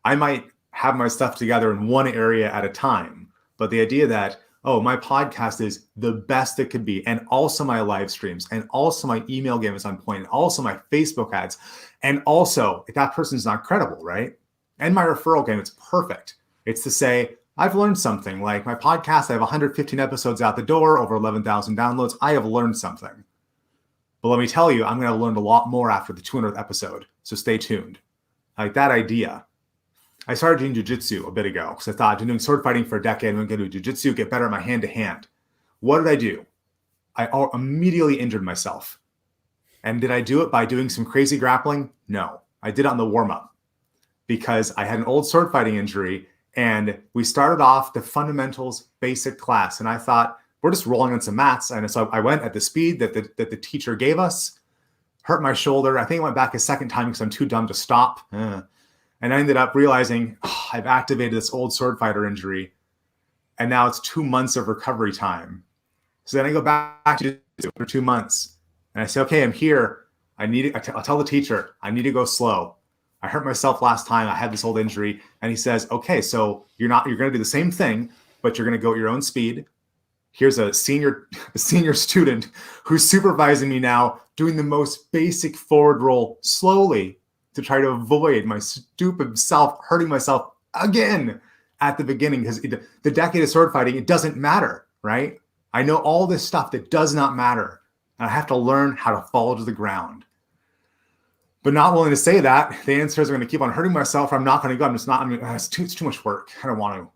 Speaker 1: I might have my stuff together in one area at a time, but the idea that, oh, my podcast is the best it could be, and also my live streams, and also my email game is on point, and also my Facebook ads, and also if that person's not credible, right? And my referral game, it's perfect. It's to say, I've learned something. Like my podcast, I have 115 episodes out the door, over 11,000 downloads. I have learned something. But let me tell you, I'm going to have learned a lot more after the 200th episode. So stay tuned. Like that idea. I started doing jiu-jitsu a bit ago because I thought I've been doing sword fighting for a decade. I'm going to do jiu-jitsu, get better at my hand-to-hand. What did I do? I immediately injured myself. And did I do it by doing some crazy grappling? No. I did it on the warm-up because I had an old sword fighting injury. And we started off the fundamentals basic class. And I thought, we're just rolling on some mats. And so I went at the speed that the teacher gave us, hurt my shoulder. I think I went back a second time because I'm too dumb to stop. And I ended up realizing I've activated this old sword fighter injury. And now it's 2 months of recovery time. So then I go back to for 2 months. And I say, okay, I'm here. I'll tell the teacher, I need to go slow. I hurt myself last time. I had this old injury. And he says, okay, so you're going to do the same thing, but you're going to go at your own speed. Here's a senior student who's supervising me now, doing the most basic forward roll slowly to try to avoid my stupid self hurting myself again at the beginning. Because the decade of sword fighting, it doesn't matter, right? I know all this stuff that does not matter. And I have to learn how to fall to the ground. But not willing to say that, the answer is I'm going to keep on hurting myself. Or I'm not going to go. It's too much work. I don't want to.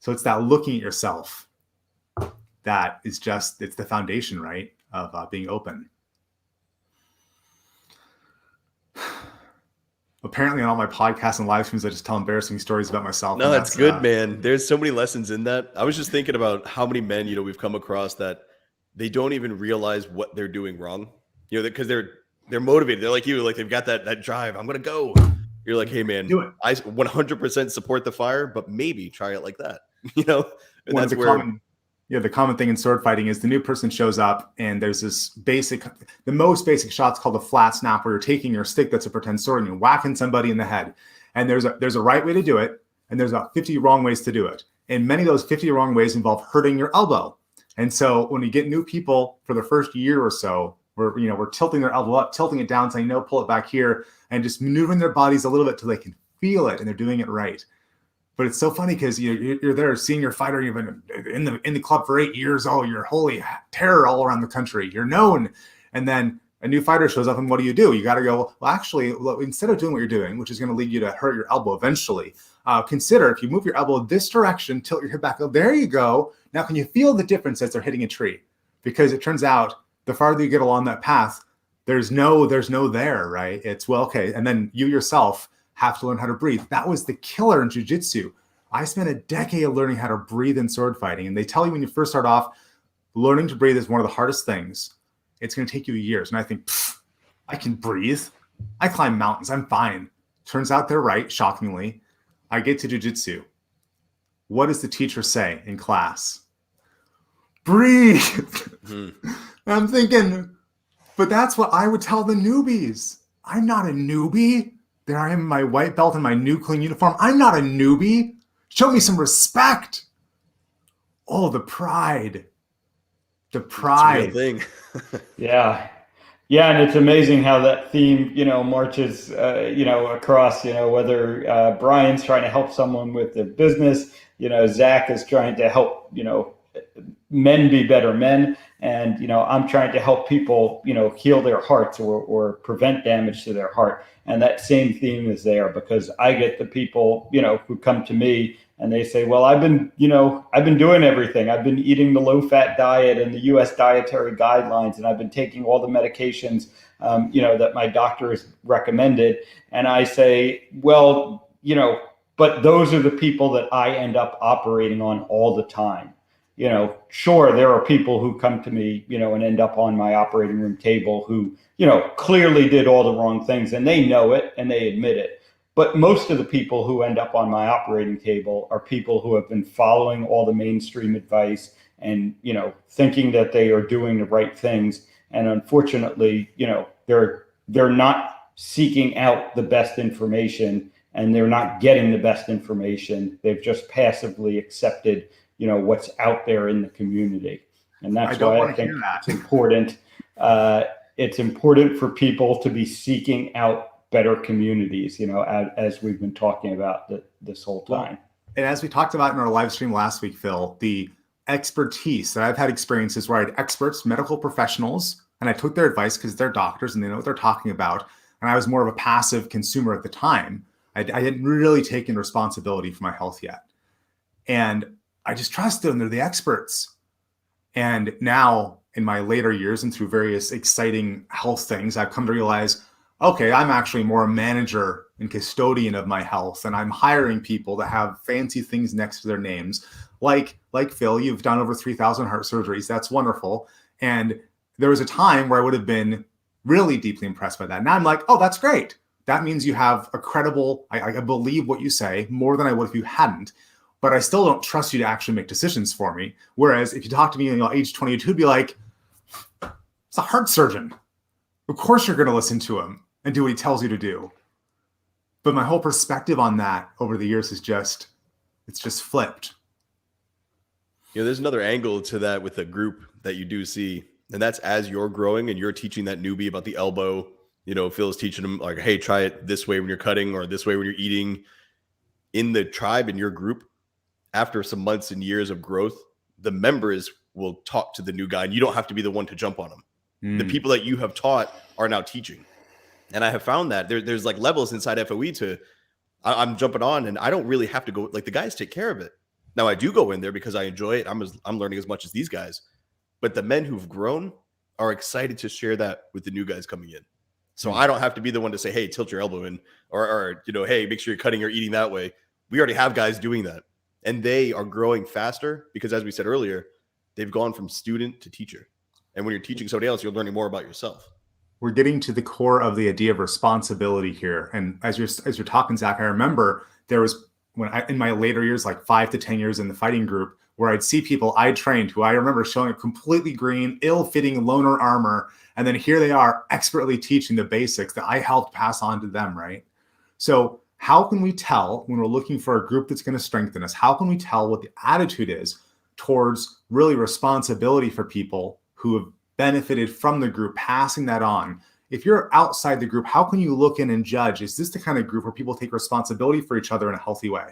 Speaker 1: So it's that looking at yourself that is it's the foundation, right, of being open. Apparently on all my podcasts and live streams, I just tell embarrassing stories about myself.
Speaker 2: No, that's good, man. There's so many lessons in that. I was just thinking about how many men, we've come across that they don't even realize what they're doing wrong, because they're motivated. They're like you, like they've got that drive. I'm going to go. You're like, hey man, do it. I 100% support the fire, but maybe try it like that, And that's
Speaker 1: the common thing in sword fighting is the new person shows up and there's the most basic shot's called a flat snap, where you're taking your stick that's a pretend sword and you're whacking somebody in the head. And there's a right way to do it. And there's about 50 wrong ways to do it. And many of those 50 wrong ways involve hurting your elbow. And so when you get new people for the first year or so, we're tilting their elbow up, tilting it down, saying, no, pull it back here, and just maneuvering their bodies a little bit till they can feel it and they're doing it right. But it's so funny because you're there, a senior fighter. You've been in the club for 8 years. Oh, you're holy terror all around the country. You're known. And then a new fighter shows up, and what do? You got to go, well, actually, instead of doing what you're doing, which is going to lead you to hurt your elbow eventually, consider if you move your elbow this direction, tilt your hip back. Oh, there you go. Now, can you feel the difference as they're hitting a tree? Because it turns out the farther you get along that path, there's no there, right? It's, well, okay. And then you yourself have to learn how to breathe. That was the killer in jiu-jitsu. I spent a decade of learning how to breathe in sword fighting. And they tell you when you first start off, learning to breathe is one of the hardest things. It's going to take you years. And I think, I can breathe. I climb mountains. I'm fine. Turns out they're right, shockingly. I get to jiu-jitsu. What does the teacher say in class? Breathe. I'm thinking, but that's what I would tell the newbies. I'm not a newbie. There I am in my white belt and my new clean uniform. I'm not a newbie. Show me some respect. Oh, the pride. The pride.
Speaker 2: It's a real thing.
Speaker 3: Yeah. Yeah, and it's amazing how that theme, marches, across, whether Brian's trying to help someone with their business, Zac is trying to help, men be better men. And, I'm trying to help people, heal their hearts or prevent damage to their heart. And that same theme is there because I get the people, who come to me and they say, well, I've been doing everything. I've been eating the low-fat diet and the U.S. dietary guidelines, and I've been taking all the medications, that my doctor has recommended. And I say, well, but those are the people that I end up operating on all the time. Sure, there are people who come to me, and end up on my operating room table who, clearly did all the wrong things, and they know it and they admit it. But most of the people who end up on my operating table are people who have been following all the mainstream advice and, thinking that they are doing the right things. And unfortunately, they're not seeking out the best information and they're not getting the best information. They've just passively accepted, what's out there in the community. And that's why I think it's important. It's important for people to be seeking out better communities, as we've been talking about this whole time.
Speaker 1: And as we talked about in our live stream last week, Phil, the expertise that I've had experiences where I had experts, medical professionals, and I took their advice because they're doctors and they know what they're talking about. And I was more of a passive consumer at the time. I hadn't really taken responsibility for my health yet. And I just trusted them. They're the experts. And now in my later years and through various exciting health things, I've come to realize, okay, I'm actually more a manager and custodian of my health, and I'm hiring people to have fancy things next to their names. Like Phil, you've done over 3,000 heart surgeries. That's wonderful. And there was a time where I would have been really deeply impressed by that. Now I'm like, oh, that's great. That means you have a credible, I believe what you say more than I would if you hadn't. But I still don't trust you to actually make decisions for me. Whereas if you talk to me at age 22, it'd be like, it's a heart surgeon. Of course you're going to listen to him and do what he tells you to do. But my whole perspective on that over the years is it's just flipped.
Speaker 2: There's another angle to that with a group that you do see. And that's as you're growing and you're teaching that newbie about the elbow, Phil's teaching them like, hey, try it this way when you're cutting or this way when you're eating. In the tribe, in your group, after some months and years of growth, the members will talk to the new guy and you don't have to be the one to jump on them. The people that you have taught are now teaching. And I have found that there's like levels inside FOE I'm jumping on and I don't really have to go, like the guys take care of it. Now I do go in there because I enjoy it. I'm learning as much as these guys, but the men who've grown are excited to share that with the new guys coming in. So I don't have to be the one to say, hey, tilt your elbow in or hey, make sure you're cutting or eating that way. We already have guys doing that and they are growing faster because as we said earlier, they've gone from student to teacher. And when you're teaching somebody else, you're learning more about yourself.
Speaker 1: We're getting to the core of the idea of responsibility here. And as you're talking, Zac, I remember there was in my later years, like 5 to 10 years in the fighting group, where I'd see people I trained who I remember showing a completely green, ill-fitting loner armor. And then here they are expertly teaching the basics that I helped pass on to them, right? So how can we tell when we're looking for a group that's going to strengthen us? How can we tell what the attitude is towards really responsibility for people who have benefited from the group, passing that on? If you're outside the group, how can you look in and judge? Is this the kind of group where people take responsibility for each other in a healthy way?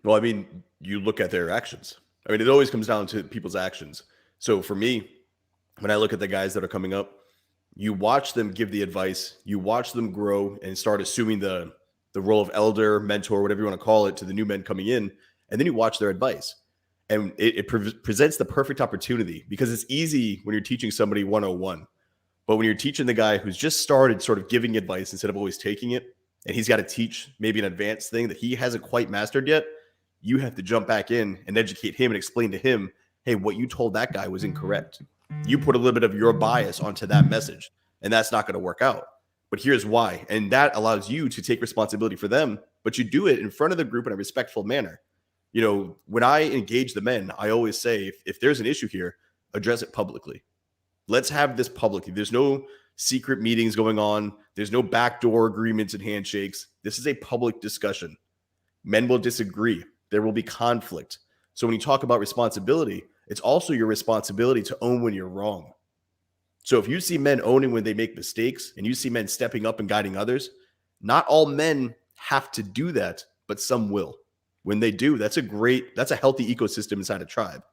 Speaker 2: Well, I mean, you look at their actions. I mean, it always comes down to people's actions. So for me, when I look at the guys that are coming up, you watch them give the advice, you watch them grow and start assuming the role of elder, mentor, whatever you want to call it, to the new men coming in, and then you watch their advice. And it presents the perfect opportunity, because it's easy when you're teaching somebody 101. But when you're teaching the guy who's just started sort of giving advice instead of always taking it, and he's got to teach maybe an advanced thing that he hasn't quite mastered yet, you have to jump back in and educate him and explain to him, hey, what you told that guy was incorrect. You put a little bit of your bias onto that message, and that's not going to work out. But here's why. And that allows you to take responsibility for them, but you do it in front of the group in a respectful manner. You know, when I engage the men, I always say, if there's an issue here, address it publicly. Let's have this publicly. There's no secret meetings going on. There's no backdoor agreements and handshakes. This is a public discussion. Men will disagree. There will be conflict. So when you talk about responsibility, it's also your responsibility to own when you're wrong. So if you see men owning when they make mistakes, and you see men stepping up and guiding others, not all men have to do that, but some will. When they do, that's a healthy ecosystem inside a tribe.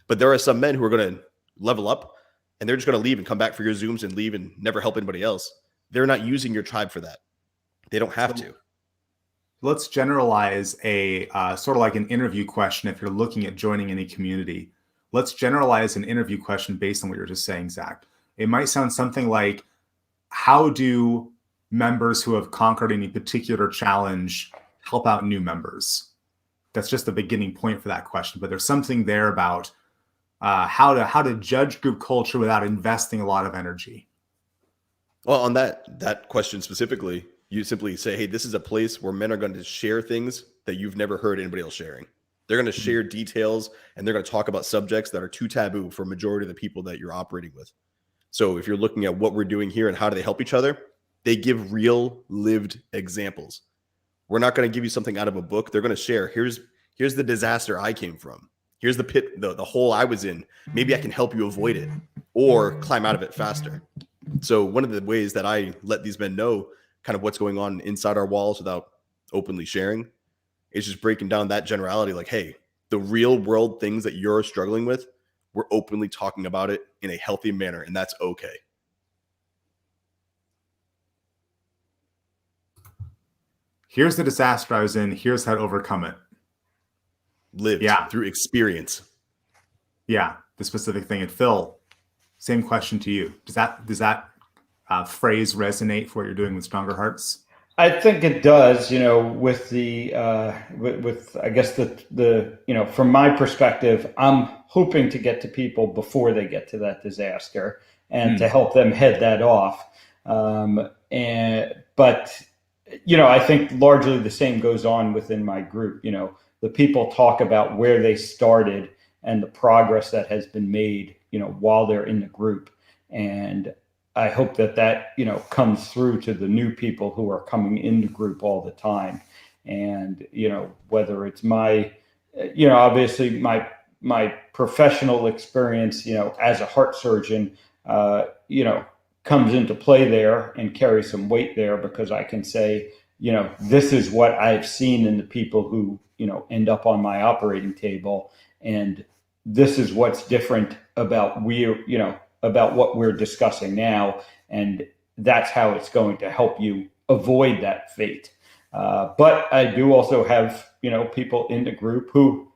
Speaker 2: But there are some men who are going to level up, and they're just going to leave and come back for your Zooms and leave and never help anybody else. They're not using your tribe for that. They don't have to.
Speaker 1: Let's generalize a sort of like an interview question if you're looking at joining any community. Let's generalize an interview question based on what you're just saying, Zac. It might sound something like, how do members who have conquered any particular challenge help out new members? That's just the beginning point for that question. But there's something there about how to judge group culture without investing a lot of energy.
Speaker 2: Well, on that question specifically, you simply say, hey, this is a place where men are going to share things that you've never heard anybody else sharing. They're going to share details, and they're going to talk about subjects that are too taboo for a majority of the people that you're operating with. So if you're looking at what we're doing here and how do they help each other, they give real lived examples. We're not going to give you something out of a book. They're going to share, here's the disaster I came from. Here's the pit, the hole I was in. Maybe I can help you avoid it or climb out of it faster. So one of the ways that I let these men know kind of what's going on inside our walls without openly sharing is just breaking down that generality. Like, hey, the real world things that you're struggling with, we're openly talking about it in a healthy manner, and that's okay.
Speaker 1: Here's the disaster I was in. Here's how to overcome it.
Speaker 2: Lived through experience.
Speaker 1: Yeah, the specific thing. And Phil, same question to you. Does that phrase resonate for what you're doing with Stronger Hearts?
Speaker 3: I think it does. You know, with the with I guess the you know, from my perspective, I'm hoping to get to people before they get to that disaster and to help them head that off. But you know, I think largely the same goes on within my group. You know, the people talk about where they started and the progress that has been made, you know, while they're in the group. And I hope that, you know, comes through to the new people who are coming in the group all the time. And, you know, whether it's my, you know, obviously my professional experience, you know, as a heart surgeon, you know, comes into play there and carries some weight there, because I can say, you know, this is what I've seen in the people who, you know, end up on my operating table. And this is what's different about about what we're discussing now. And that's how it's going to help you avoid that fate. But I do also have, you know, people in the group who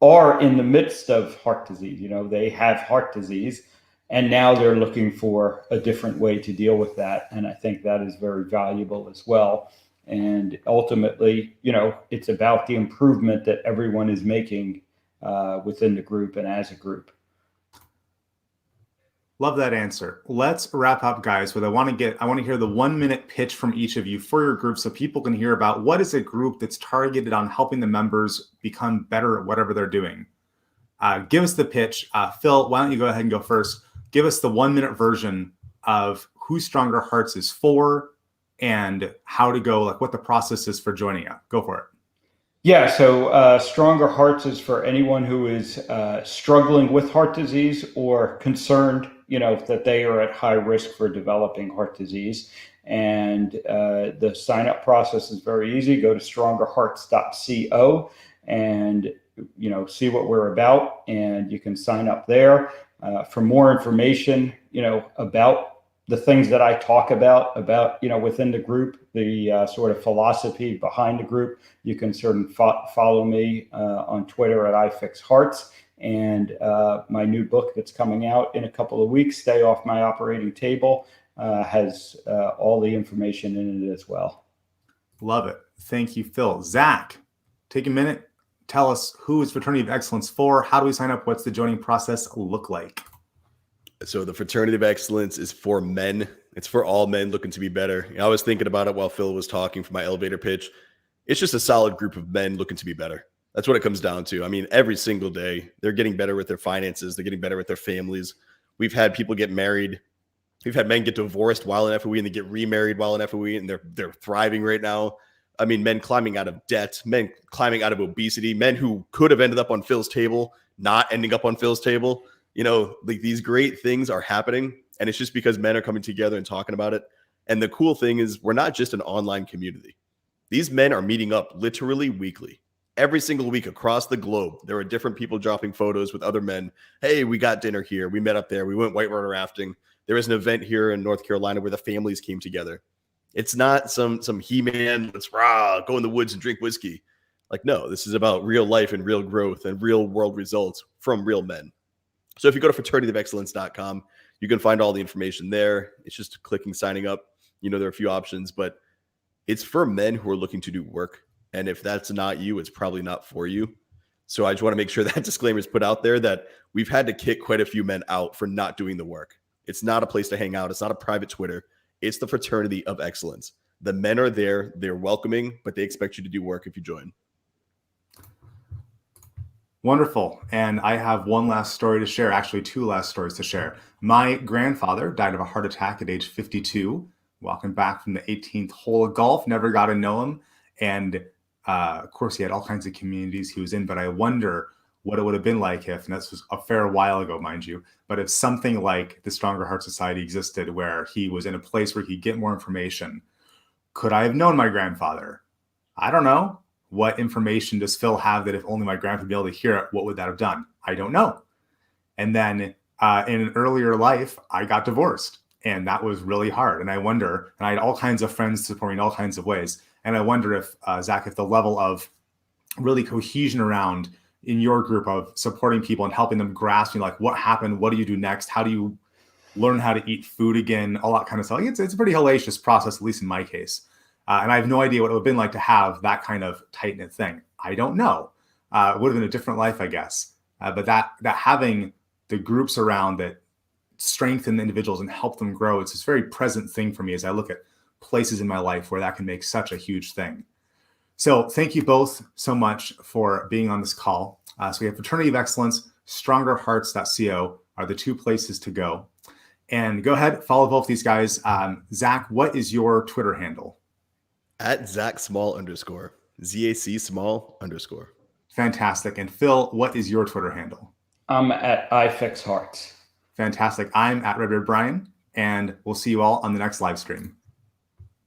Speaker 3: are in the midst of heart disease. You know, they have heart disease, and now they're looking for a different way to deal with that. And I think that is very valuable as well. And ultimately, you know, it's about the improvement that everyone is making within the group and as a group.
Speaker 1: Love that answer. Let's wrap up, guys, with I want to hear the 1 minute pitch from each of you for your group, so people can hear about what is a group that's targeted on helping the members become better at whatever they're doing. Give us the pitch. Phil, why don't you go ahead and go first? Give us the 1 minute version of who Stronger Hearts is for and how to go, like what the process is for joining you. Go for it.
Speaker 3: Yeah, so Stronger Hearts is for anyone who is struggling with heart disease or concerned, you know, that they are at high risk for developing heart disease. And the sign-up process is very easy. Go to strongerhearts.co and, see what we're about, and you can sign up there. For more information, about the things that I talk about, within the group, the sort of philosophy behind the group, you can certainly follow me on Twitter at iFixHearts. And my new book that's coming out in a couple of weeks, Stay Off My Operating Table, has all the information in it as well.
Speaker 1: Love it. Thank you, Phil. Zac, take a minute. Tell us, who is Fraternity of Excellence for? How do we sign up? What's the joining process look like?
Speaker 2: So the Fraternity of Excellence is for men. It's for all men looking to be better. I was thinking about it while Phil was talking for my elevator pitch. It's just a solid group of men looking to be better. That's what it comes down to. I mean, every single day, they're getting better with their finances. They're getting better with their families. We've had people get married. We've had men get divorced while in FOE and they get remarried while in FOE, and they're thriving right now. I mean, men climbing out of debt, men climbing out of obesity, men who could have ended up on Phil's table, not ending up on Phil's table. Like, these great things are happening, and it's just because men are coming together and talking about it. And the cool thing is, we're not just an online community. These men are meeting up literally weekly. Every single week across the globe, there are different people dropping photos with other men. Hey, we got dinner here. We met up there. We went whitewater rafting. There is an event here in North Carolina where the families came together. It's not some He-Man, let's go in the woods and drink whiskey. Like, no, this is about real life and real growth and real world results from real men. So if you go to fraternityofexcellence.com, you can find all the information there. It's just clicking signing up. There are a few options, but it's for men who are looking to do work. And if that's not you, it's probably not for you. So I just want to make sure that disclaimer is put out there, that we've had to kick quite a few men out for not doing the work. It's not a place to hang out. It's not a private Twitter. It's the Fraternity of Excellence. The men are there. They're welcoming, but they expect you to do work if you join.
Speaker 1: Wonderful. And I have one last story to share, actually two last stories to share. My grandfather died of a heart attack at age 52, walking back from the 18th hole of golf, never got to know him. And of course, he had all kinds of communities he was in, but I wonder what it would have been like if, and this was a fair while ago, mind you, but if something like the Stronger Heart Society existed where he was in a place where he could get more information, could I have known my grandfather? I don't know. What information does Phil have that if only my grandpa would be able to hear it, what would that have done? I don't know. And then in an earlier life, I got divorced, and that was really hard. And I wonder, and I had all kinds of friends supporting in all kinds of ways. And I wonder if, Zac, if the level of really cohesion around in your group of supporting people and helping them grasp, like, what happened? What do you do next? How do you learn how to eat food again? All that kind of stuff. It's a pretty hellacious process, at least in my case. And I have no idea what it would have been like to have that kind of tight-knit thing. I don't know. It would have been a different life, I guess. But that having the groups around that strengthen the individuals and help them grow, it's this very present thing for me as I look at places in my life where that can make such a huge thing. So thank you both so much for being on this call. So we have Fraternity of Excellence, strongerhearts.co are the two places to go. And go ahead, follow both these guys. Zac, what is your Twitter handle?
Speaker 2: At Zac Small _ ZAC Small _.
Speaker 1: Fantastic. And Phil, what is your Twitter handle?
Speaker 3: I'm at iFixHearts.
Speaker 1: Fantastic. I'm at Redbeard Brian, and we'll see you all on the next live stream.